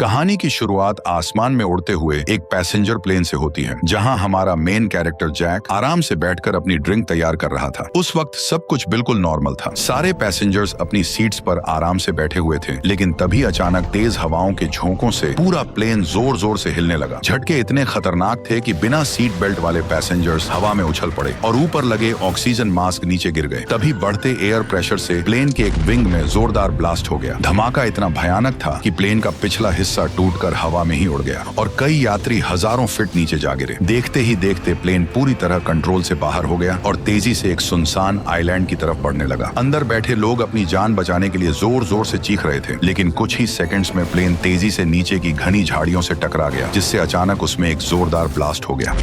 कहानी की शुरुआत आसमान में उड़ते हुए एक पैसेंजर प्लेन से होती है, जहां हमारा मेन कैरेक्टर जैक आराम से बैठकर अपनी ड्रिंक तैयार कर रहा था। उस वक्त सब कुछ बिल्कुल नॉर्मल था। सारे पैसेंजर्स अपनी सीट्स पर आराम से बैठे हुए थे, लेकिन तभी अचानक तेज हवाओं के झोंकों से पूरा प्लेन जोर जोर से हिलने लगा। झटके इतने खतरनाक थे कि बिना सीट बेल्ट वाले पैसेंजर्स हवा में उछल पड़े और ऊपर लगे ऑक्सीजन मास्क नीचे गिर गए। तभी बढ़ते एयर प्रेशर से प्लेन के एक विंग में जोरदार ब्लास्ट हो गया। धमाका इतना भयानक था कि प्लेन का पिछला हिस्सा टूटकर हवा में ही उड़ गया और कई यात्री हजारों फीट नीचे जा गिरे। देखते ही देखते प्लेन पूरी तरह कंट्रोल से बाहर हो गया और तेजी से एक सुनसान आइलैंड की तरफ बढ़ने लगा। अंदर बैठे लोग अपनी जान बचाने के लिए जोर जोर से चीख रहे थे, लेकिन कुछ ही सेकंड्स में प्लेन तेजी से नीचे की घनी झाड़ियों से टकरा गया, जिससे अचानक उसमें एक जोरदार ब्लास्ट हो गया।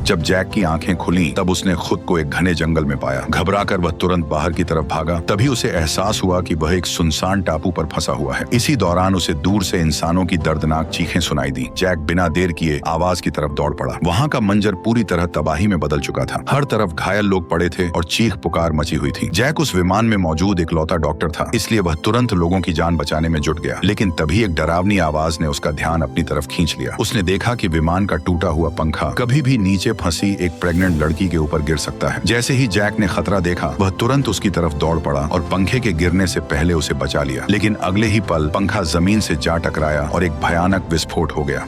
जब जैक की आंखें खुली तब उसने खुद को एक घने जंगल में पाया। घबराकर वह तुरंत बाहर की तरफ भागा। तभी उसे एहसास हुआ कि वह एक सुनसान टापू पर फंसा हुआ है। इसी दौरान उसे दूर से इंसानों की दर्दनाक चीखें सुनाई दी। जैक बिना देर किए आवाज की तरफ दौड़ पड़ा। वहां का मंजर पूरी तरह तबाही में बदल चुका था। हर तरफ घायल लोग पड़े थे और चीख पुकार मची हुई थी। जैक उस विमान में मौजूद इकलौता डॉक्टर था, इसलिए वह तुरंत लोगों की जान बचाने में जुट गया। लेकिन तभी एक डरावनी आवाज ने उसका ध्यान अपनी तरफ खींच लिया। उसने देखा कि विमान का टूटा हुआ पंखा कभी भी नीचे फंसी एक प्रेग्नेंट लड़की के ऊपर गिर सकता है। जैसे ही जैक ने खतरा देखा, वह तुरंत उसकी तरफ दौड़ पड़ा और पंखे के गिरने से पहले उसे बचा लिया। लेकिन अगले ही पल पंखा जमीन से जा टकराया और एक भयानक विस्फोट हो गया।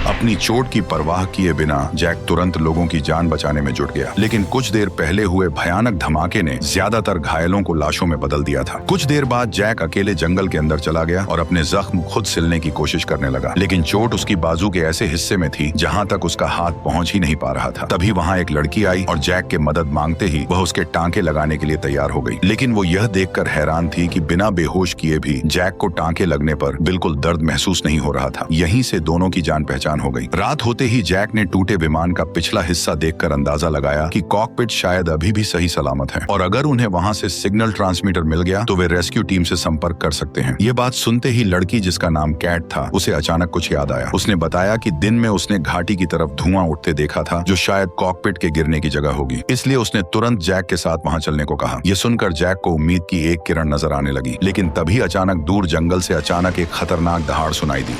अपनी चोट की परवाह किए बिना जैक तुरंत लोगों की जान बचाने में जुट गया। लेकिन कुछ देर पहले हुए भयानक धमाके ने ज्यादातर घायलों को लाशों में बदल दिया था। कुछ देर बाद जैक अकेले जंगल के अंदर चला गया और अपने जख्म खुद सिलने की कोशिश करने लगा। लेकिन चोट उसकी बाजू के ऐसे हिस्से में थी जहां तक उसका हाथ पहुंच ही नहीं पा रहा था। तभी वहां एक लड़की आई और जैक के मदद मांगते ही वह उसके टांके लगाने के लिए तैयार हो गई। लेकिन वो यह देखकर हैरान थी कि बिना बेहोश किए भी जैक को टांके लगने पर बिल्कुल दर्द महसूस नहीं हो रहा था। यहीं से दोनों की जान पहचान हो गई। रात होते ही जैक ने टूटे विमान का पिछला हिस्सा देखकर अंदाजा लगाया कि कॉकपिट शायद अभी भी सही सलामत है और अगर उन्हें वहां से सिग्नल ट्रांसमीटर मिल गया तो वे रेस्क्यू टीम से संपर्क कर सकते हैं। ये बात सुनते ही लड़की, जिसका नाम कैट था, उसे अचानक कुछ याद आया। उसने बताया कि दिन में उसने घाटी की तरफ धुआं उठते देखा था, जो शायद कॉकपिट के गिरने की जगह होगी। इसलिए उसने तुरंत जैक के साथ वहां चलने को कहा। यह सुनकर जैक को उम्मीद की एक किरण नजर आने लगी। लेकिन तभी अचानक दूर जंगल से अचानक एक खतरनाक दहाड़ सुनाई दी।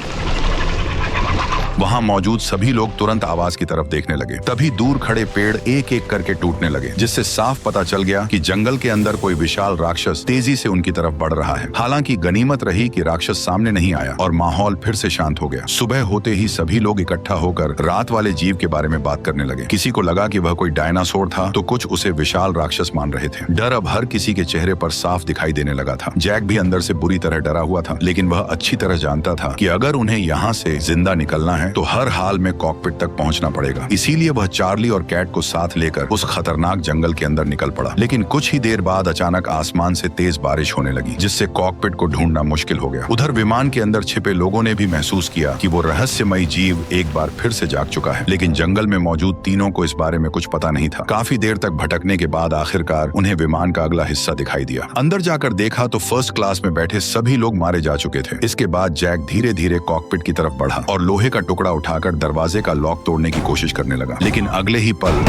वहां मौजूद सभी लोग तुरंत आवाज की तरफ देखने लगे। तभी दूर खड़े पेड़ एक एक करके टूटने लगे, जिससे साफ पता चल गया कि जंगल के अंदर कोई विशाल राक्षस तेजी से उनकी तरफ बढ़ रहा है। हालांकि गनीमत रही कि राक्षस सामने नहीं आया और माहौल फिर से शांत हो गया। सुबह होते ही सभी लोग इकट्ठा होकर रात वाले जीव के बारे में बात करने लगे। किसी को लगा कि वह कोई डायनासोर था, तो कुछ उसे विशाल राक्षस मान रहे थे। डर अब हर किसी के चेहरे पर साफ दिखाई देने लगा था। जैक भी अंदर से बुरी तरह डरा हुआ था, लेकिन वह अच्छी तरह जानता था कि अगर उन्हें यहाँ से जिंदा निकलना है तो हर हाल में कॉकपिट तक पहुंचना पड़ेगा। इसीलिए वह चार्ली और कैट को साथ लेकर उस खतरनाक जंगल के अंदर निकल पड़ा। लेकिन कुछ ही देर बाद अचानक आसमान से तेज बारिश होने लगी, जिससे कॉकपिट को ढूंढना मुश्किल हो गया। उधर विमान के अंदर छिपे लोगों ने भी महसूस किया कि वो रहस्यमयी जीव एक बार फिर से जाग चुका है। लेकिन जंगल में मौजूद तीनों को इस बारे में कुछ पता नहीं था। काफी देर तक भटकने के बाद आखिरकार उन्हें विमान का अगला हिस्सा दिखाई दिया। अंदर जाकर देखा तो फर्स्ट क्लास में बैठे सभी लोग मारे जा चुके थे। इसके बाद जैक धीरे धीरे कॉकपिट की तरफ बढ़ा और लोहे का टुकड़ा उठाकर दरवाजे का लॉक तोड़ने की कोशिश करने लगा। लेकिन अगले ही पल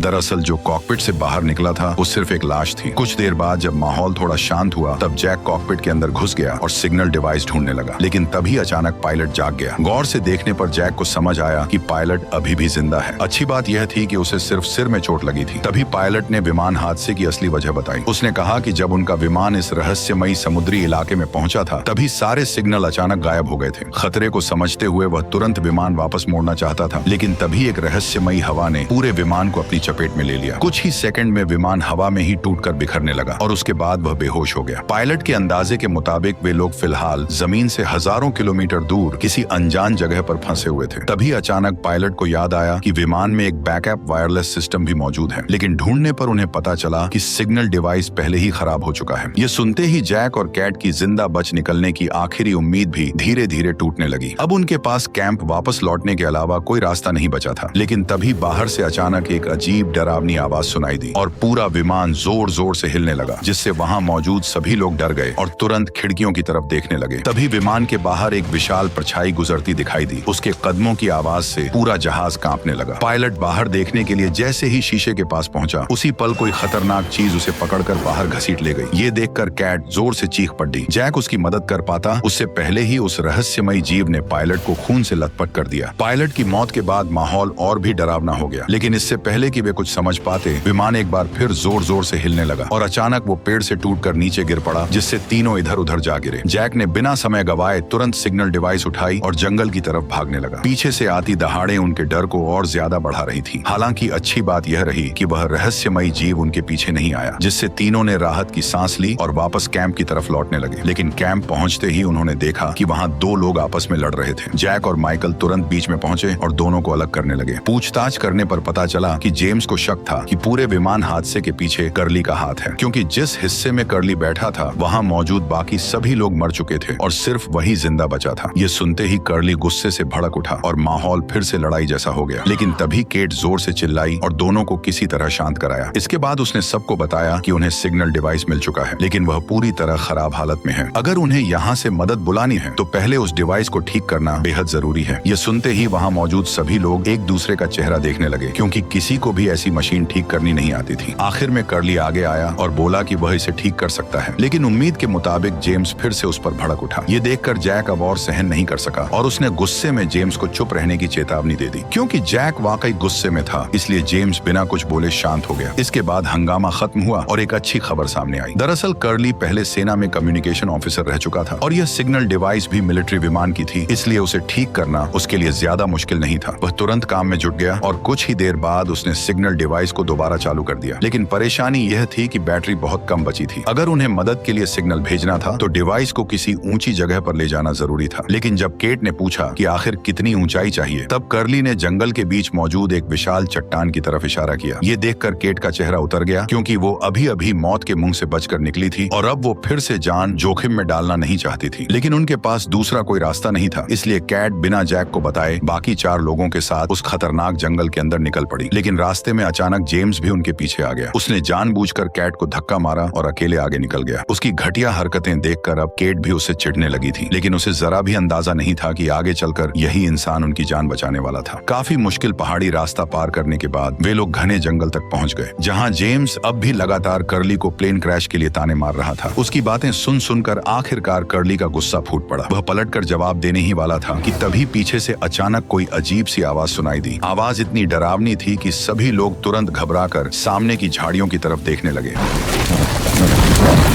दरअसल जो कॉकपिट से बाहर निकला था वो सिर्फ एक लाश थी। कुछ देर बाद जब माहौल थोड़ा शांत हुआ तब जैक कॉकपिट के अंदर घुस गया और सिग्नल डिवाइस ढूंढने लगा। लेकिन तभी अचानक पायलट जाग गया। गौर से देखने पर जैक को समझ आया कि पायलट अभी भी जिंदा है। अच्छी बात यह थी कि उसे सिर्फ सिर में चोट लगी थी। तभी पायलट ने विमान हादसे की असली वजह बताई। उसने कहा कि जब उनका विमान इस रहस्यमयी समुद्री इलाके में पहुंचा था तभी सारे सिग्नल अचानक गायब हो गए थे। खतरे को समझते हुए वह तुरंत विमान वापस मोड़ना चाहता था, लेकिन तभी एक रहस्यमयी हवा ने पूरे विमान को अपनी चपेट में ले लिया। कुछ ही सेकंड में विमान हवा में ही टूटकर बिखरने लगा और उसके बाद वह बेहोश हो गया। पायलट के अंदाजे के मुताबिक वे लोग फिलहाल जमीन से हजारों किलोमीटर दूर किसी अनजान जगह पर फंसे हुए थे। तभी अचानक पायलट को याद आया कि विमान में एक बैकअप वायरलेस सिस्टम भी मौजूद है, लेकिन ढूंढने पर उन्हें पता चला कि सिग्नल डिवाइस पहले ही खराब हो चुका है। ये सुनते ही जैक और कैट की जिंदा बच निकलने की आखिरी उम्मीद भी धीरे धीरे टूटने लगी। अब उनके पास कैंप वापस लौटने के अलावा कोई रास्ता नहीं बचा था। लेकिन तभी बाहर से अचानक एक अजीब अजीब डरावनी आवाज सुनाई दी और पूरा विमान जोर जोर से हिलने लगा, जिससे वहां मौजूद सभी लोग डर गए और तुरंत खिड़कियों की तरफ देखने लगे। तभी विमान के बाहर एक विशाल परछाई गुजरती दिखाई दी। उसके कदमों की आवाज से पूरा जहाज कांपने लगा। पायलट बाहर देखने के लिए जैसे ही शीशे के पास पहुंचा, उसी पल कोई खतरनाक चीज उसे पकड़कर बाहर घसीट ले गई। ये देखकर कैट जोर से चीख पड़ी। जैक उसकी मदद कर पाता उससे पहले ही उस रहस्यमयी जीव ने पायलट को खून से लथपथ कर दिया। पायलट की मौत के बाद माहौल और भी डरावना हो गया, लेकिन इससे पहले कि वे कुछ समझ पाते, विमान एक बार फिर जोर जोर से हिलने लगा और अचानक वो पेड़ से टूटकर नीचे गिर पड़ा, जिससे तीनों इधर उधर जा गिरे। जैक ने बिना समय गवाए तुरंत सिग्नल डिवाइस उठाई और जंगल की तरफ भागने लगा। पीछे से आती दहाड़ें उनके डर को और ज्यादा बढ़ा रही थी। हालांकि अच्छी बात यह रही कि वह रहस्यमयी जीव उनके पीछे नहीं आया, जिससे तीनों ने राहत की सांस ली और वापस कैंप की तरफ लौटने लगे। लेकिन कैंप पहुंचते ही उन्होंने देखा कि वहां दो लोग आपस में लड़ रहे थे। जैक और माइकल तुरंत बीच में पहुंचे और दोनों को अलग करने लगे। पूछताछ करने पर पता चला कि जेम्स को शक था कि पूरे विमान हादसे के पीछे कर्ली का हाथ है, क्योंकि जिस हिस्से में कर्ली बैठा था वहां मौजूद बाकी सभी लोग मर चुके थे और सिर्फ वही जिंदा बचा था। ये सुनते ही कर्ली गुस्से से भड़क उठा और माहौल फिर से लड़ाई जैसा हो गया। लेकिन तभी केट जोर से चिल्लाई और दोनों को किसी तरह शांत कराया। इसके बाद उसने सबको बताया कि उन्हें सिग्नल डिवाइस मिल चुका है, लेकिन वह पूरी तरह खराब हालत में है। अगर उन्हें यहाँ से मदद बुलानी है तो पहले उस डिवाइस को ठीक करना बेहद जरूरी है। ये सुनते ही वहाँ मौजूद सभी लोग एक दूसरे का चेहरा देखने लगे, क्योंकि किसी को भी ऐसी मशीन ठीक करनी नहीं आती थी। आखिर में कर्ली आगे आया और बोला कि वह इसे ठीक कर सकता है, लेकिन उम्मीद के मुताबिक जेम्स फिर से उस पर भड़क उठा। ये देखकर जैक अब और सहन नहीं कर सका और उसने गुस्से में जेम्स को चुप रहने की चेतावनी दे दी। क्योंकि जैक वाकई गुस्से में था, इसलिए जेम्स बिना कुछ बोले शांत हो गया। इसके बाद हंगामा खत्म हुआ और एक अच्छी खबर सामने आई। दरअसल कर्ली पहले सेना में कम्युनिकेशन ऑफिसर रह चुका था और यह सिग्नल डिवाइस भी मिलिट्री विमान की थी, इसलिए उसे ठीक करना उसके लिए ज्यादा मुश्किल नहीं था। वह तुरंत काम में जुट गया और कुछ ही देर बाद उसने सिग्नल डिवाइस को दोबारा चालू कर दिया। लेकिन परेशानी यह थी कि बैटरी बहुत कम बची थी। अगर उन्हें मदद के लिए सिग्नल भेजना था तो डिवाइस को किसी ऊंची जगह पर ले जाना जरूरी था। लेकिन जब केट ने पूछा कि आखिर कितनी ऊंचाई चाहिए, तब कर्ली ने जंगल के बीच मौजूद एक विशाल चट्टान की तरफ इशारा किया। ये देखकर केट का चेहरा उतर गया, क्योंकि वो अभी अभी मौत के मुंह से बचकर निकली थी और अब वो फिर से जान जोखिम में डालना नहीं चाहती थी। लेकिन उनके पास दूसरा कोई रास्ता नहीं था, इसलिए कैट बिना जैक को बताए बाकी 4 लोगों के साथ उस खतरनाक जंगल के अंदर निकल पड़ी। लेकिन रास्ते में अचानक जेम्स भी उनके पीछे आ गया। उसने जानबूझकर कैट को धक्का मारा और अकेले आगे निकल गया। उसकी घटिया हरकतें देखकर अब केट भी उससे चिढ़ने लगी थी, लेकिन उसे जरा भी अंदाजा नहीं था कि आगे चलकर यही इंसान उनकी जान बचाने वाला था। काफी मुश्किल पहाड़ी रास्ता पार करने के बाद वे लोग घने जंगल तक पहुंच गए, जहां जेम्स अब भी लगातार कर्ली को प्लेन क्रैश के लिए ताने मार रहा था। उसकी बातें सुन सुनकर आखिरकार कर्ली का गुस्सा फूट पड़ा। वह पलटकर जवाब देने ही वाला था कि तभी पीछे से अचानक कोई अजीब सी आवाज सुनाई दी। आवाज इतनी डरावनी थी कि सभी लोग तुरंत घबराकर सामने की झाड़ियों की तरफ देखने लगे।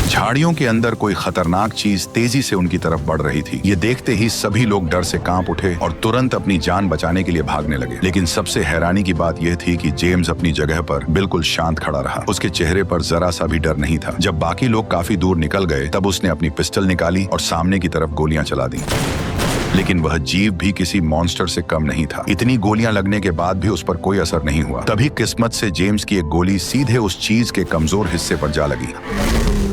झाड़ियों के अंदर कोई खतरनाक चीज तेजी से उनकी तरफ बढ़ रही थी। ये देखते ही सभी लोग डर से कांप उठे और तुरंत अपनी जान बचाने के लिए भागने लगे। लेकिन सबसे हैरानी की बात यह थी कि जेम्स अपनी जगह पर बिल्कुल शांत खड़ा रहा। उसके चेहरे पर जरा सा भी डर नहीं था। जब बाकी लोग काफी दूर निकल गए, तब उसने अपनी पिस्टल निकाली और सामने की तरफ गोलियां चला दी। लेकिन वह जीव भी किसी मॉन्स्टर से कम नहीं था। इतनी गोलियां लगने के बाद भी उस पर कोई असर नहीं हुआ। तभी किस्मत से जेम्स की एक गोली सीधे उस चीज के कमजोर हिस्से पर जा लगी।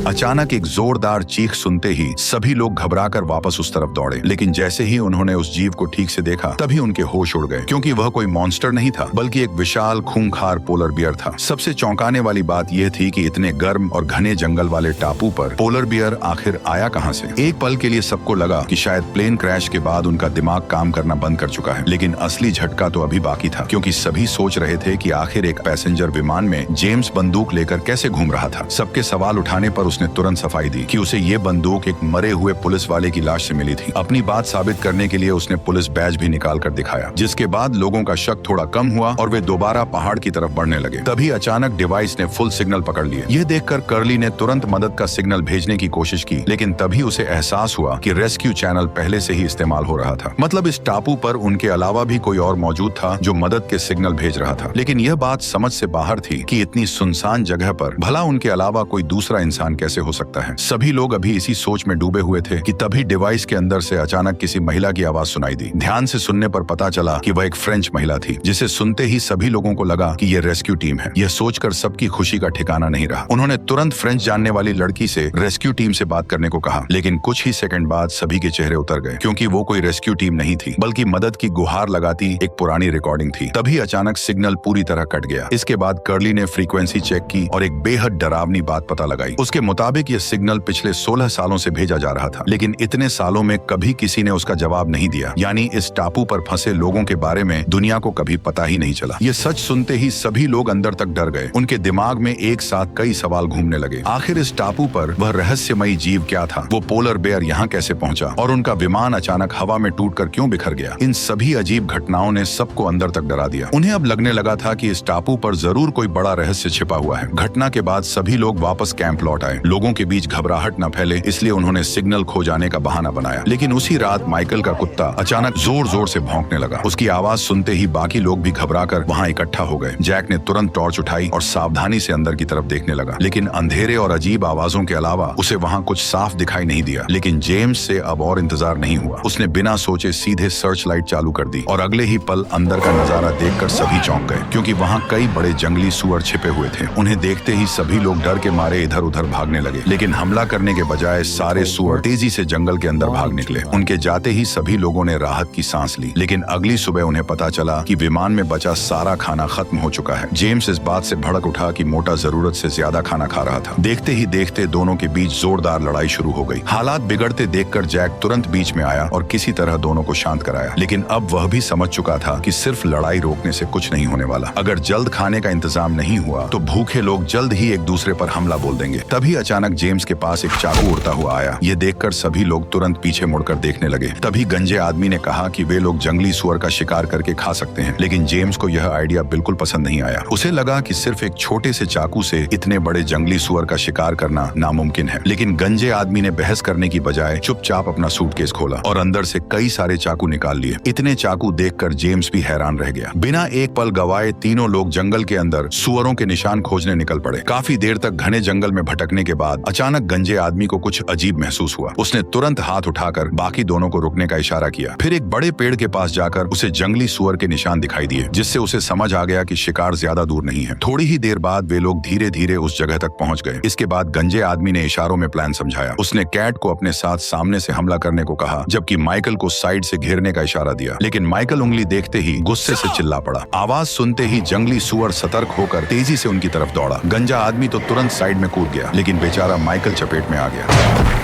अचानक एक जोरदार चीख सुनते ही सभी लोग घबराकर वापस उस तरफ दौड़े। लेकिन जैसे ही उन्होंने उस जीव को ठीक से देखा, तभी उनके होश उड़ गए, क्योंकि वह कोई मॉन्स्टर नहीं था, बल्कि एक विशाल खूंखार पोलर बियर था। सबसे चौंकाने वाली बात यह थी कि इतने गर्म और घने जंगल वाले टापू पर पोलर बियर आखिर आया कहां से। एक पल के लिए सबको लगा कि शायद प्लेन क्रैश के बाद उनका दिमाग काम करना बंद कर चुका है। लेकिन असली झटका तो अभी बाकी था, क्योंकि सभी सोच रहे थे कि आखिर एक पैसेंजर विमान में जेम्स बंदूक लेकर कैसे घूम रहा था। सबके सवाल उठाने पर उसने तुरंत सफाई दी कि उसे ये बंदूक एक मरे हुए पुलिस वाले की लाश से मिली थी। अपनी बात साबित करने के लिए उसने पुलिस बैज भी निकाल कर दिखाया, जिसके बाद लोगों का शक थोड़ा कम हुआ और वे दोबारा पहाड़ की तरफ बढ़ने लगे। तभी अचानक डिवाइस ने फुल सिग्नल पकड़ लिए। यह देखकर कर्ली ने तुरंत मदद का सिग्नल भेजने की कोशिश की, लेकिन तभी उसे एहसास हुआ कि रेस्क्यू चैनल पहले से ही इस्तेमाल हो रहा था। मतलब इस टापू पर उनके अलावा भी कोई और मौजूद था जो मदद के सिग्नल भेज रहा था। लेकिन यह बात समझ से बाहर थी कि इतनी सुनसान जगह पर भला उनके अलावा कोई दूसरा इंसान कैसे हो सकता है। सभी लोग अभी इसी सोच में डूबे हुए थे कि तभी डिवाइस के अंदर से अचानक किसी महिला की आवाज सुनाई दी। ध्यान से सुनने पर पता चला कि वह एक फ्रेंच महिला थी, जिसे सुनते ही सभी लोगों को लगा कि यह रेस्क्यू टीम है। यह सोचकर सबकी खुशी का ठिकाना नहीं रहा। उन्होंने तुरंत फ्रेंच जानने वाली लड़की से रेस्क्यू टीम से बात करने को कहा, लेकिन कुछ ही सेकंड बाद सभी के चेहरे उतर गए, क्योंकि वो कोई रेस्क्यू टीम नहीं थी, बल्कि मदद की गुहार लगाती एक पुरानी रिकॉर्डिंग थी। तभी अचानक सिग्नल पूरी तरह कट गया। इसके बाद कर्ली ने फ्रीक्वेंसी चेक की और एक बेहद डरावनी बात पता लगाई। उसके मुताबिक यह सिग्नल पिछले 16 सालों से भेजा जा रहा था, लेकिन इतने सालों में कभी किसी ने उसका जवाब नहीं दिया। यानी इस टापू पर फंसे लोगों के बारे में दुनिया को कभी पता ही नहीं चला। ये सच सुनते ही सभी लोग अंदर तक डर गए। उनके दिमाग में एक साथ कई सवाल घूमने लगे। आखिर इस टापू पर वह रहस्यमयी जीव क्या था? वो पोलर बेयर यहाँ कैसे पहुंचा? और उनका विमान अचानक हवा में टूटकर क्यों बिखर गया? इन सभी अजीब घटनाओं ने सबको अंदर तक डरा दिया। उन्हें अब लगने लगा था कि इस टापू पर जरूर कोई बड़ा रहस्य छिपा हुआ है। घटना के बाद सभी लोग वापस कैंप लौट आए। लोगों के बीच घबराहट न फैले, इसलिए उन्होंने सिग्नल खो जाने का बहाना बनाया। लेकिन उसी रात माइकल का कुत्ता अचानक जोर जोर से भौंकने लगा। उसकी आवाज सुनते ही बाकी लोग भी घबराकर वहां इकट्ठा हो गए। जैक ने तुरंत टॉर्च उठाई और सावधानी से अंदर की तरफ देखने लगा, लेकिन अंधेरे और अजीब आवाजों के अलावा उसे वहां कुछ साफ दिखाई नहीं दिया। लेकिन जेम्स से अब और इंतजार नहीं हुआ। उसने बिना सोचे सीधे सर्च लाइट चालू कर दी और अगले ही पल अंदर का नजारा देखकर सभी चौंक गए, क्योंकि वहां कई बड़े जंगली सुअर छिपे हुए थे। उन्हें देखते ही सभी लोग डर के मारे इधर उधर भागने लगे, लेकिन हमला करने के बजाय सारे सुअर तेजी से जंगल के अंदर भाग निकले। उनके जाते ही सभी लोगों ने राहत की सांस ली, लेकिन अगली सुबह उन्हें पता चला कि विमान में बचा सारा खाना खत्म हो चुका है। जेम्स इस बात से भड़क उठा कि मोटा जरूरत से ज्यादा खाना खा रहा था। देखते ही देखते दोनों के बीच जोरदार लड़ाई शुरू हो गई। हालात बिगड़ते देखकर जैक तुरंत बीच में आया और किसी तरह दोनों को शांत कराया, लेकिन अब वह भी समझ चुका था कि सिर्फ लड़ाई रोकने से कुछ नहीं होने वाला। अगर जल्द खाने का इंतजाम नहीं हुआ तो भूखे लोग जल्द ही एक दूसरे पर हमला बोल देंगे। तभी अचानक जेम्स के पास एक चाकू उड़ता हुआ आया। ये देखकर सभी लोग तुरंत पीछे मुड़कर देखने लगे। तभी गंजे आदमी ने कहा कि वे लोग जंगली सुअर का शिकार करके खा सकते हैं, लेकिन जेम्स को यह आइडिया बिल्कुल पसंद नहीं आया। उसे लगा कि सिर्फ एक छोटे से चाकू से इतने बड़े जंगली सुअर का शिकार करना नामुमकिन है। लेकिन गंजे आदमी ने बहस करने की बजाय चुपचाप अपना सूटकेस खोला और अंदर से कई सारे चाकू निकाल लिए। इतने चाकू देखकर जेम्स भी हैरान रह गया। बिना एक पल गवाए तीनों लोग जंगल के अंदर सुअरों के निशान खोजने निकल पड़े। काफी देर तक घने जंगल में भटकने के बाद अचानक गंजे आदमी को कुछ अजीब महसूस हुआ। उसने तुरंत हाथ उठाकर बाकी दोनों को रुकने का इशारा किया। फिर एक बड़े पेड़ के पास जाकर उसे जंगली सुअर के निशान दिखाई दिए, जिससे उसे समझ आ गया कि शिकार ज्यादा दूर नहीं है। थोड़ी ही देर बाद वे लोग धीरे धीरे उस जगह तक पहुंच गए। इसके बाद गंजे आदमी ने इशारों में प्लान समझाया। उसने कैट को अपने साथ सामने से हमला करने को कहा, जबकि माइकल को साइड से घेरने का इशारा दिया। लेकिन माइकल उंगली देखते ही गुस्से से चिल्ला पड़ा। आवाज सुनते ही जंगली सुअर सतर्क होकर तेजी से उनकी तरफ दौड़ा। गंजा आदमी तो तुरंत साइड में कूद गया, लेकिन बेचारा माइकल चपेट में आ गया।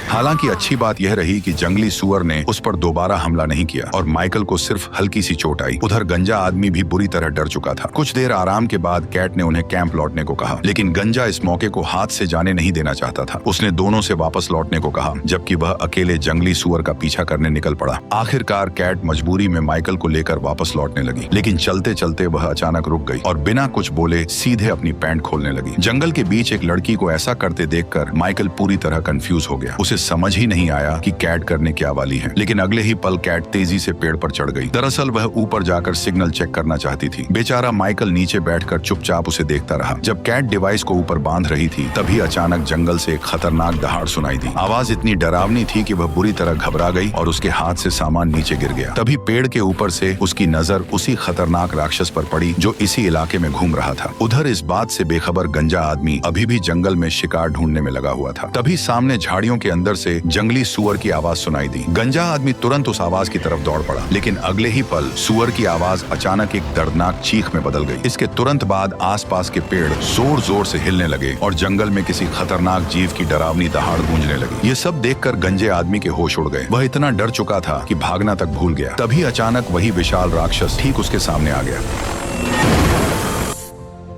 हालांकि अच्छी बात यह रही कि जंगली सुअर ने उस पर दोबारा हमला नहीं किया और माइकल को सिर्फ हल्की सी चोट आई। उधर गंजा आदमी भी बुरी तरह डर चुका था। कुछ देर आराम के बाद कैट ने उन्हें कैंप लौटने को कहा, लेकिन गंजा इस मौके को हाथ से जाने नहीं देना चाहता था। उसने दोनों से वापस लौटने को कहा, जबकि वह अकेले जंगली सुअर का पीछा करने निकल पड़ा। आखिरकार कैट मजबूरी में माइकल को लेकर वापस लौटने लगी, लेकिन चलते चलते वह अचानक रुक गई और बिना कुछ बोले सीधे अपनी पैंट खोलने लगी। जंगल के बीच एक लड़की को ऐसा करते देखकर माइकल पूरी तरह कंफ्यूज हो गया। उसे समझ ही नहीं आया कि कैट करने क्या वाली है, लेकिन अगले ही पल कैट तेजी से पेड़ पर चढ़ गई। दरअसल वह ऊपर जाकर सिग्नल चेक करना चाहती थी। बेचारा माइकल नीचे बैठकर चुपचाप उसे देखता रहा। जब कैट डिवाइस को ऊपर बांध रही थी, तभी अचानक जंगल से एक खतरनाक दहाड़ सुनाई दी। आवाज इतनी डरावनी थी कि वह बुरी तरह घबरा गई और उसके हाथ से सामान नीचे गिर गया। तभी पेड़ के ऊपर से उसकी नजर उसी खतरनाक राक्षस पर पड़ी जो इसी इलाके में घूम रहा था। उधर इस बात से बेखबर गंजा आदमी अभी भी जंगल में शिकार ढूंढने में लगा हुआ था। तभी सामने झाड़ियों के अंदर से जंगली सुअर की आवाज सुनाई दी। गंजा आदमी तुरंत उस आवाज की तरफ दौड़ पड़ा, लेकिन अगले ही पल सुअर की आवाज अचानक एक दर्दनाक चीख में बदल गई। इसके तुरंत बाद आसपास के पेड़ जोर जोर से हिलने लगे और जंगल में किसी खतरनाक जीव की डरावनी दहाड़ गूंजने लगी। ये सब देखकर गंजे आदमी के होश उड़ गए। वह इतना डर चुका था कि भागना तक भूल गया। तभी अचानक वही विशाल राक्षस ठीक उसके सामने आ गया।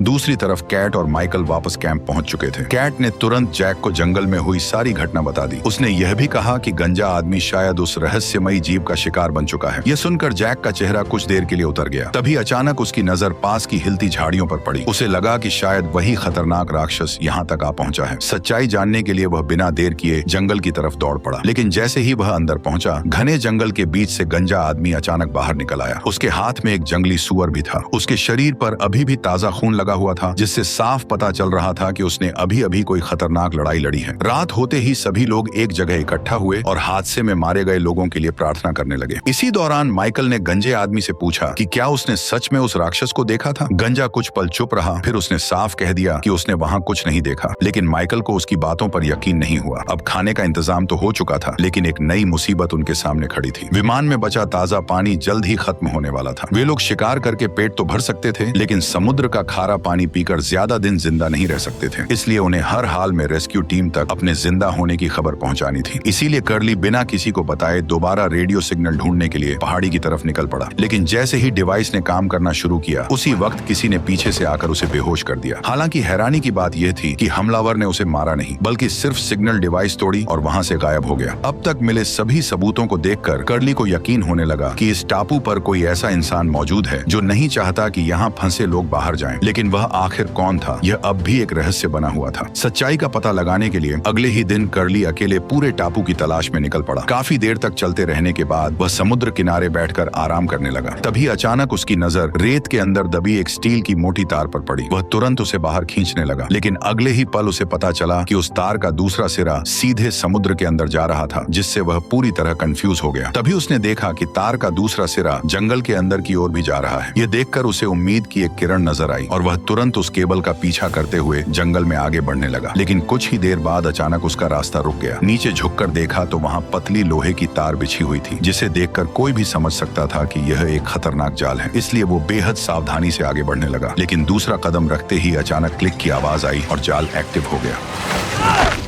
दूसरी तरफ कैट और माइकल वापस कैंप पहुंच चुके थे। कैट ने तुरंत जैक को जंगल में हुई सारी घटना बता दी। उसने यह भी कहा कि गंजा आदमी शायद उस रहस्यमयी जीव का शिकार बन चुका है। यह सुनकर जैक का चेहरा कुछ देर के लिए उतर गया। तभी अचानक उसकी नजर पास की हिलती झाड़ियों पर पड़ी। उसे लगा कि शायद वही खतरनाक राक्षस यहाँ तक आ पहुंचा है। सच्चाई जानने के लिए वह बिना देर किए जंगल की तरफ दौड़ पड़ा, लेकिन जैसे ही वह अंदर पहुंचा, घने जंगल के बीच से गंजा आदमी अचानक बाहर निकल आया। उसके हाथ में एक जंगली सुअर भी था। उसके शरीर पर अभी भी ताजा खून लगा लगा हुआ था, जिससे साफ पता चल रहा था कि उसने अभी अभी कोई खतरनाक लड़ाई लड़ी है। रात होते ही सभी लोग एक जगह इकट्ठा हुए और हादसे में मारे गए लोगों के लिए प्रार्थना करने लगे। इसी दौरान माइकल ने गंजे आदमी से पूछा कि क्या उसने सच में उस राक्षस को देखा था। गंजा कुछ पल चुप रहा, फिर उसने साफ कह दिया कि उसने वहाँ कुछ नहीं देखा। लेकिन माइकल को उसकी बातों पर यकीन नहीं हुआ। अब खाने का इंतजाम तो हो चुका था, लेकिन एक नई मुसीबत उनके सामने खड़ी थी। विमान में बचा ताजा पानी जल्द ही खत्म होने वाला था। वे लोग शिकार करके पेट तो भर सकते थे, लेकिन समुद्र का खारा पानी पीकर ज्यादा दिन जिंदा नहीं रह सकते थे। इसलिए उन्हें हर हाल में रेस्क्यू टीम तक अपने जिंदा होने की खबर पहुंचानी थी। इसीलिए कर्ली बिना किसी को बताए दोबारा रेडियो सिग्नल ढूंढने के लिए पहाड़ी की तरफ निकल पड़ा। लेकिन जैसे ही डिवाइस ने काम करना शुरू किया, उसी वक्त किसी ने पीछे से आकर उसे बेहोश कर दिया। हालांकि हैरानी की बात यह थी कि हमलावर ने उसे मारा नहीं, बल्कि सिर्फ सिग्नल डिवाइस तोड़ी और वहां से गायब हो गया। अब तक मिले सभी सबूतों को देखकर कर्ली को यकीन होने लगा कि इस टापू पर कोई ऐसा इंसान मौजूद है जो नहीं चाहता कि यहाँ फंसे लोग बाहर जाएं। लेकिन वह आखिर कौन था, यह अब भी एक रहस्य बना हुआ था। सच्चाई का पता लगाने के लिए अगले ही दिन कर्ली अकेले पूरे टापू की तलाश में निकल पड़ा। काफी देर तक चलते रहने के बाद वह समुद्र किनारे बैठकर आराम करने लगा। तभी अचानक उसकी नजर रेत के अंदर दबी एक स्टील की मोटी तार पर पड़ी। वह तुरंत उसे बाहर खींचने लगा, लेकिन अगले ही पल उसे पता चला कि उस तार का दूसरा सिरा सीधे समुद्र के अंदर जा रहा था, जिससे वह पूरी तरह कंफ्यूज हो गया। तभी उसने देखा कि तार का दूसरा सिरा जंगल के अंदर की ओर भी जा रहा है। यह देखकर उसे उम्मीद की एक किरण नजर आई और वह तुरंत उस केबल का पीछा करते हुए जंगल में आगे बढ़ने लगा। लेकिन कुछ ही देर बाद अचानक उसका रास्ता रुक गया। नीचे झुककर देखा तो वहाँ पतली लोहे की तार बिछी हुई थी, जिसे देखकर कोई भी समझ सकता था कि यह एक खतरनाक जाल है। इसलिए वो बेहद सावधानी से आगे बढ़ने लगा। लेकिन दूसरा कदम रखते ही अचानक क्लिक की आवाज आई और जाल एक्टिव हो गया।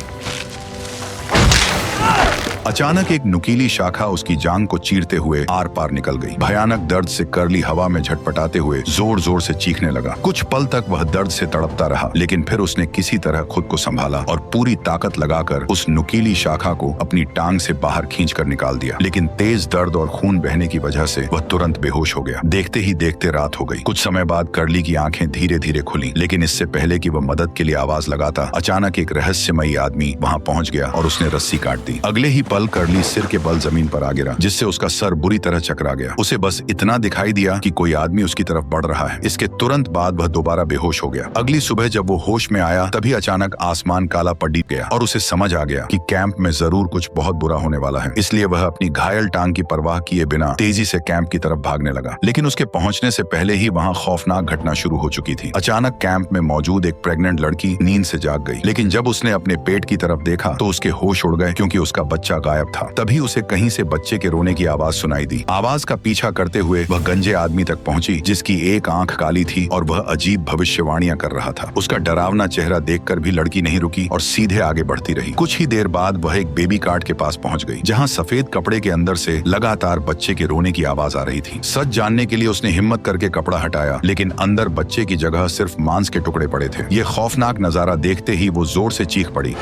अचानक एक नुकीली शाखा उसकी जांग को चीरते हुए आर पार निकल गई। भयानक दर्द से कर्ली हवा में झटपटाते हुए जोर जोर से चीखने लगा। कुछ पल तक वह दर्द से तड़पता रहा, लेकिन फिर उसने किसी तरह खुद को संभाला और पूरी ताकत लगाकर उस नुकीली शाखा को अपनी टांग से बाहर खींचकर निकाल दिया। लेकिन तेज दर्द और खून बहने की वजह से वह तुरंत बेहोश हो गया। देखते ही देखते रात हो गई। कुछ समय बाद कर्ली की आंखें धीरे धीरे खुली, लेकिन इससे पहले कि वह मदद के लिए आवाज लगाता, अचानक एक रहस्यमयी आदमी वहाँ पहुँच गया और उसने रस्सी काट दी। अगले ही पल कर्ली सिर के बल जमीन पर आ गिरा, जिससे उसका सर बुरी तरह चकरा गया। उसे बस इतना दिखाई दिया कि कोई आदमी उसकी तरफ बढ़ रहा है। इसके तुरंत बाद वह दोबारा बेहोश हो गया। अगली सुबह जब वो होश में आया, तभी अचानक आसमान काला पड़ गया और उसे समझ आ गया कि कैंप में जरूर कुछ बहुत बुरा होने वाला है। इसलिए वह अपनी घायल टांग की परवाह किए बिना तेजी से कैंप की तरफ भागने लगा। लेकिन उसके पहुंचने से पहले ही वहाँ खौफनाक घटना शुरू हो चुकी थी। अचानक कैंप में मौजूद एक प्रेग्नेंट लड़की नींद से जाग गई, लेकिन जब उसने अपने पेट की तरफ देखा तो उसके होश उड़ गए, क्योंकि उसका बच्चा गायब था। तभी उसे कहीं से बच्चे के रोने की आवाज सुनाई दी। आवाज का पीछा करते हुए वह गंजे आदमी तक पहुंची, जिसकी एक आंख काली थी और वह अजीब भविष्यवाणियां कर रहा था। उसका डरावना चेहरा देखकर भी लड़की नहीं रुकी और सीधे आगे बढ़ती रही। कुछ ही देर बाद वह एक बेबी कार्ट के पास पहुंच गई, जहां सफेद कपड़े के अंदर से लगातार बच्चे के रोने की आवाज आ रही थी। सच जानने के लिए उसने हिम्मत करके कपड़ा हटाया, लेकिन अंदर बच्चे की जगह सिर्फ मांस के टुकड़े पड़े थे। ये खौफनाक नजारा देखते ही वो जोर से चीख पड़ी।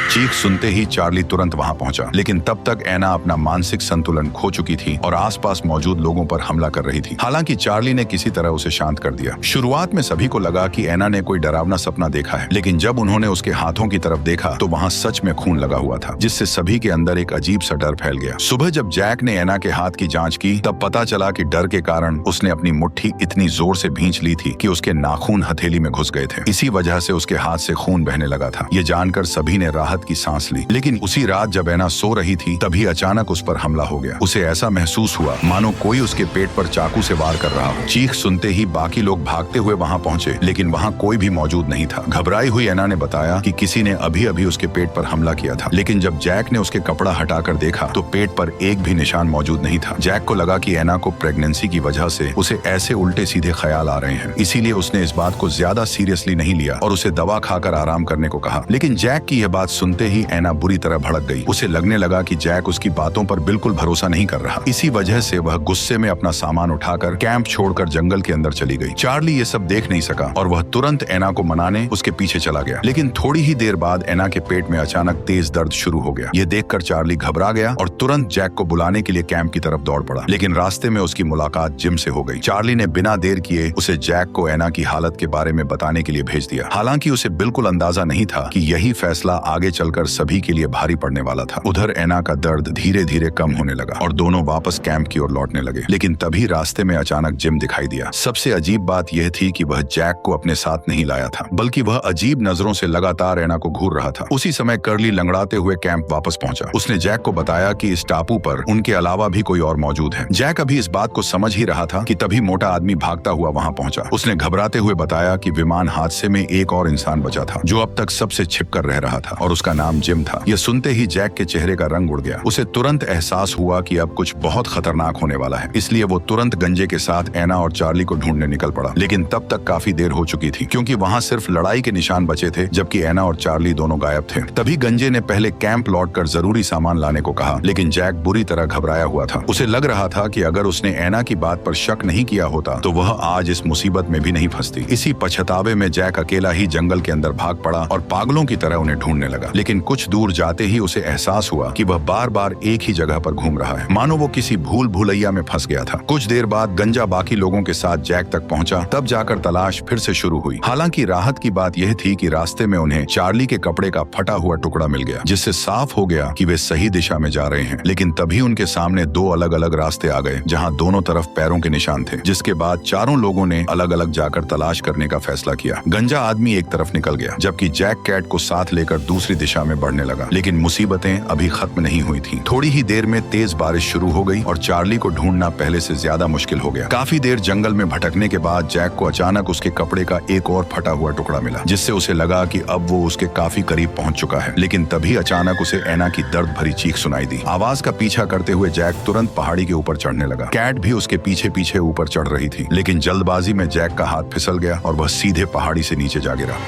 चीख सुनते ही चार्ली तुरंत वहां पहुंचा, लेकिन तब तक एना अपना मानसिक संतुलन खो चुकी थी और आसपास मौजूद लोगों पर हमला कर रही थी। हालांकि चार्ली ने किसी तरह उसे शांत कर दिया। शुरुआत में सभी को लगा कि एना ने कोई डरावना सपना देखा है, लेकिन जब उन्होंने उसके हाथों की तरफ देखा तो वहां सच में खून लगा हुआ था, जिससे सभी के अंदर एक अजीब सा डर फैल गया। सुबह जब जैक ने एना के हाथ की जांच की, तब पता चला कि डर के कारण उसने अपनी मुट्ठी इतनी जोर से भींच ली थी कि उसके नाखून हथेली में घुस गए थे। इसी वजह से उसके हाथ से खून बहने लगा था। ये जानकर सभी ने राहत की सांस ली। लेकिन उसी रात जब एना सो रही थी, तभी अचानक उस पर हमला हो गया। उसे ऐसा महसूस हुआ मानो कोई उसके पेट पर चाकू से वार कर रहा हो। चीख सुनते ही बाकी लोग भागते हुए वहां पहुंचे, लेकिन वहां कोई भी मौजूद नहीं था। घबराई हुई एना ने बताया कि किसी ने अभी अभी उसके पेट पर हमला किया था, लेकिन जब जैक ने उसके कपड़ा हटाकर देखा तो पेट पर एक भी निशान मौजूद नहीं था। जैक को लगा कि एना को प्रेगनेंसी की वजह से उसे ऐसे उल्टे सीधे ख्याल आ रहे हैं, इसीलिए उसने इस बात को ज्यादा सीरियसली नहीं लिया और उसे दवा खाकर आराम करने को कहा। लेकिन जैक की यह बात सुनते ही एना बुरी तरह भड़क गई। उसे लगने लगा कि जैक उसकी बातों पर बिल्कुल भरोसा नहीं कर रहा। इसी वजह से वह गुस्से में अपना सामान उठाकर कैंप छोड़कर जंगल के अंदर चली गई। चार्ली ये सब देख नहीं सका और वह तुरंत एना को मनाने उसके पीछे चला गया। लेकिन थोड़ी ही देर बाद एना के पेट में अचानक तेज दर्द शुरू हो गया। ये देखकर चार्ली घबरा गया और तुरंत जैक को बुलाने के लिए कैंप की तरफ दौड़ पड़ा। लेकिन रास्ते में उसकी मुलाकात जिम से हो गई। चार्ली ने बिना देर किए उसे जैक को एना की हालत के बारे में बताने के लिए भेज दिया। हालांकि उसे बिल्कुल अंदाजा नहीं था कि यही फैसला आगे चलकर सभी के लिए भारी पड़ने वाला था। उधर एना का दर्द धीरे धीरे कम होने लगा और दोनों वापस कैंप की ओर लौटने लगे। लेकिन तभी रास्ते में अचानक जिम दिखाई दिया। सबसे अजीब बात यह थी कि वह जैक को अपने साथ नहीं लाया था, बल्कि वह अजीब नजरों से लगातार एना को घूर रहा था। उसी समय कर्ली लंगड़ाते हुए कैंप वापस पहुंचा। उसने जैक को बताया कि इस टापू पर उनके अलावा भी कोई और मौजूद है। जैक अभी इस बात को समझ ही रहा था कि तभी मोटा आदमी भागता हुआ वहां पहुंचा। उसने घबराते हुए बताया कि विमान हादसे में एक और इंसान बचा था जो अब तक सबसे छिपकर रह रहा था और उसका नाम जिम था। यह सुनते ही जैक के चेहरे का रंग उड़ गया। उसे तुरंत एहसास हुआ कि अब कुछ बहुत खतरनाक होने वाला है। इसलिए वो तुरंत गंजे के साथ एना और चार्ली को ढूंढने निकल पड़ा। लेकिन तब तक काफी देर हो चुकी थी, क्योंकि वहां सिर्फ लड़ाई के निशान बचे थे, जबकि एना और चार्ली दोनों गायब थे। तभी गंजे ने पहले कैंप लौटकर जरूरी सामान लाने को कहा, लेकिन जैक बुरी तरह घबराया हुआ था। उसे लग रहा था कि अगर उसने एना की बात पर शक नहीं किया होता तो वह आज इस मुसीबत में भी नहीं फंसती। इसी पछतावे में जैक अकेला ही जंगल के अंदर भाग पड़ा और पागलों की तरह उन्हें ढूंढने लगा। लेकिन कुछ दूर जाते ही उसे एहसास हुआ कि वह बार बार एक ही जगह पर घूम रहा है, मानो वो किसी भूल भुलैया में फंस गया था। कुछ देर बाद गंजा बाकी लोगों के साथ जैक तक पहुंचा, तब जाकर तलाश फिर से शुरू हुई। हालांकि राहत की बात यह थी कि रास्ते में उन्हें चार्ली के कपड़े का फटा हुआ टुकड़ा मिल गया, जिससे साफ हो गया कि वे सही दिशा में जा रहे हैं। लेकिन तभी उनके सामने दो अलग अलग रास्ते आ गए, जहां दोनों तरफ पैरों के निशान थे। जिसके बाद चारों लोगों ने अलग अलग जाकर तलाश करने का फैसला किया। गंजा आदमी एक तरफ निकल गया, जबकि जैक कैट को साथ लेकर दूसरी दिशा में बढ़ने लगा। लेकिन मुसीबतें अभी खत्म नहीं हुई थीं। थोड़ी ही देर में तेज बारिश शुरू हो गई और चार्ली को ढूंढना पहले से ज्यादा मुश्किल हो गया। काफी देर जंगल में भटकने के बाद जैक को अचानक उसके कपड़े का एक और फटा हुआ टुकड़ा मिला, जिससे उसे लगा कि अब वो उसके काफी करीब पहुंच चुका है। लेकिन तभी अचानक उसे एना की दर्द भरी चीख सुनाई दी। आवाज का पीछा करते हुए जैक तुरंत पहाड़ी के ऊपर चढ़ने लगा। कैट भी उसके पीछे पीछे ऊपर चढ़ रही थी, लेकिन जल्दबाजी में जैक का हाथ फिसल गया और वह सीधे पहाड़ी से नीचे जा गिरा।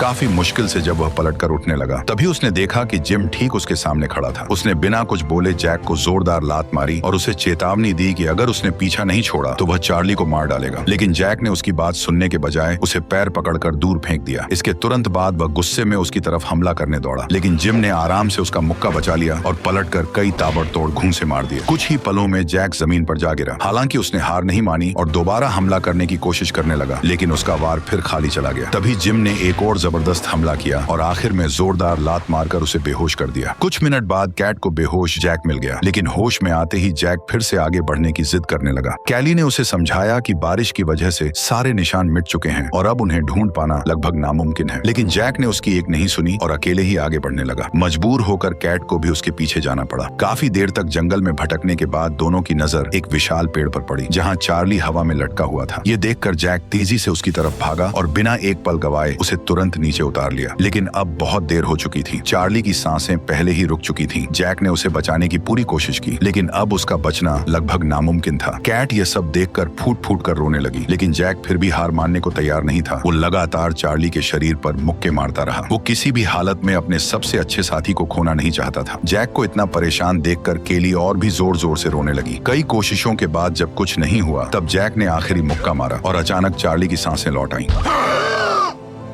काफी मुश्किल से जब वह पलटकर उठने लगा, तभी उसने देखा कि जिम ठीक उसके सामने खड़ा था। उसने बिना कुछ बोले जैक को जोरदार लात मारी और उसे चेतावनी दी कि अगर उसने पीछा नहीं छोड़ा तो वह चार्ली को मार डालेगा। लेकिन जैक ने उसकी बात सुनने के बजाय उसे पैर पकड़कर दूर फेंक दिया। इसके तुरंत बाद वह गुस्से में उसकी तरफ हमला करने दौड़ा, लेकिन जिम ने आराम से उसका मुक्का बचा लिया और पलटकर कई ताबड़तोड़ घूंसे मार दिए। कुछ ही पलों में जैक जमीन पर जा गिरा। हालांकि उसने हार नहीं मानी और दोबारा हमला करने की कोशिश करने लगा, लेकिन उसका वार फिर खाली चला गया। तभी जिम ने एक और जबरदस्त हमला किया और आखिर में जोरदार लात मारकर उसे बेहोश कर दिया। कुछ मिनट बाद कैट को बेहोश जैक मिल गया, लेकिन होश में आते ही जैक फिर से आगे बढ़ने की जिद करने लगा। कैली ने उसे समझाया कि बारिश की वजह से सारे निशान मिट चुके हैं और अब उन्हें ढूंढ पाना लगभग नामुमकिन है। लेकिन जैक ने उसकी एक नहीं सुनी और अकेले ही आगे बढ़ने लगा। मजबूर होकर कैट को भी उसके पीछे जाना पड़ा। काफी देर तक जंगल में भटकने के बाद दोनों की नजर एक विशाल पेड़ पर पड़ी, जहाँ चार्ली हवा में लटका हुआ था। ये देखकर जैक तेजी से उसकी तरफ भागा और बिना एक पल गवाए उसे तुरंत नीचे उतार लिया। लेकिन अब बहुत देर हो चुकी थी। चार्ली की सांसें पहले ही रुक चुकी थीं। जैक ने उसे बचाने की पूरी कोशिश की, लेकिन अब उसका बचना लगभग नामुमकिन था। कैट ये सब देखकर फूट फूट कर रोने लगी, लेकिन जैक फिर भी हार मानने को तैयार नहीं था। वो लगातार चार्ली के शरीर पर मुक्के मारता रहा। वो किसी भी हालत में अपने सबसे अच्छे साथी को खोना नहीं चाहता था। जैक को इतना परेशान देखकर केली और भी जोर जोर से रोने लगी। कई कोशिशों के बाद जब कुछ नहीं हुआ, तब जैक ने आखिरी मुक्का मारा और अचानक चार्ली की सांसें लौट आईं।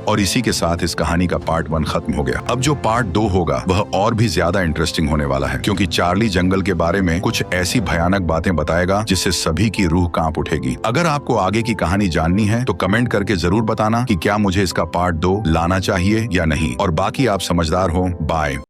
और इसी के साथ इस कहानी का पार्ट 1 खत्म हो गया। अब जो पार्ट 2 होगा वह और भी ज्यादा इंटरेस्टिंग होने वाला है, क्योंकि चार्ली जंगल के बारे में कुछ ऐसी भयानक बातें बताएगा जिससे सभी की रूह कांप उठेगी। अगर आपको आगे की कहानी जाननी है तो कमेंट करके जरूर बताना कि क्या मुझे इसका पार्ट 2 लाना चाहिए या नहीं। और बाकी आप समझदार हो। बाय।